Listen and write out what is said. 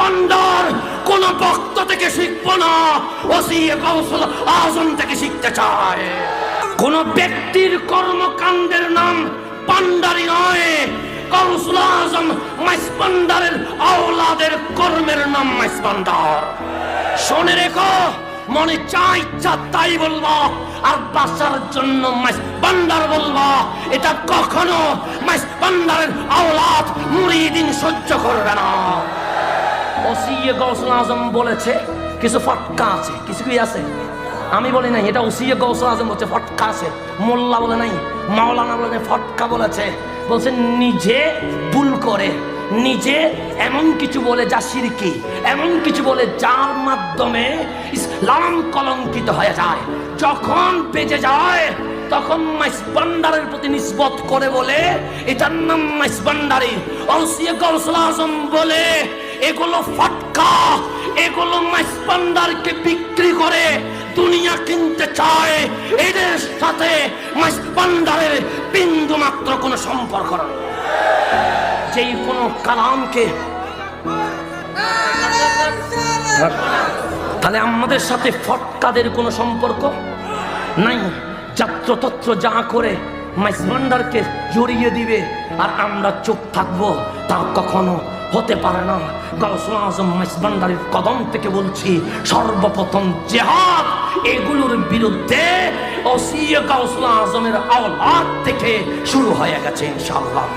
বান্ডার কোন ভক্ত থেকে শিখবো না, ওসিয়ে গাউসুল আজম থেকে শিখতে চায়। কোন ব্যক্তির কর্মকাণ্ডের নাম পান্ডারি নয়, গাউসুল আজম মাইজভান্ডারের আওলাদের কর্মের নাম মাইজভান্ডার। শুনে রেখো, মনে যা ইচ্ছা তাই বলবা আর বাঁচার জন্য মাইজভান্ডার বলবা, এটা কখনো মাইজভান্ডারের আওলাদ মুরিদিন সহ্য করবে না। ওসিয়ে গাউসুল আজম বলেছে কিছু ফটকা আছে, কিছু কি আছে আমি বলি নাই, এটা ওসিয়ে গাউসুল আজম বলছে ফটকা আছে। মোল্লা বলে নাই, মাওলানা বলে নাই, ফটকা বলেছে। বলছে নিজে ভুল করে, নিজে এমন কিছু বলে যা শিরকি, এমন কিছু বলে যার মাধ্যমে ইসলাম কলঙ্কিত হয়ে যায়। যখন বেজে যায় তখন মাইজভান্ডারের প্রতি নিসবত করে বলে এটার নাম মাইজভান্ডারি। ওসিয়ে গাউসুল আজম বলে এগুলো ফটকা, এগুলো মাইজভান্ডারকে বিক্রি করে দুনিয়া কিনতে চায়। এদের সাথে মাইজভান্ডারের বিন্দু মাত্র কোনো সম্পর্ক নেই। যেই কোনো কালামকে, তাহলে আমাদের সাথে ফটকাদের কোনো সম্পর্ক নাই। যাত্রতত্র যা করে মাইজভান্ডারকে জড়িয়ে দিবে আর আমরা চুপ থাকবো, তা কখনো হতে পারে না। গাউসুল আজম মাইজভান্ডারির কদম থেকে বলছি, সর্বপ্রথম জিহাদ এগুলোর বিরুদ্ধে ওসিয়ে গাউসুল আজমের আওলাদ থেকে শুরু হয়ে গেছে ইনশাআল্লাহ।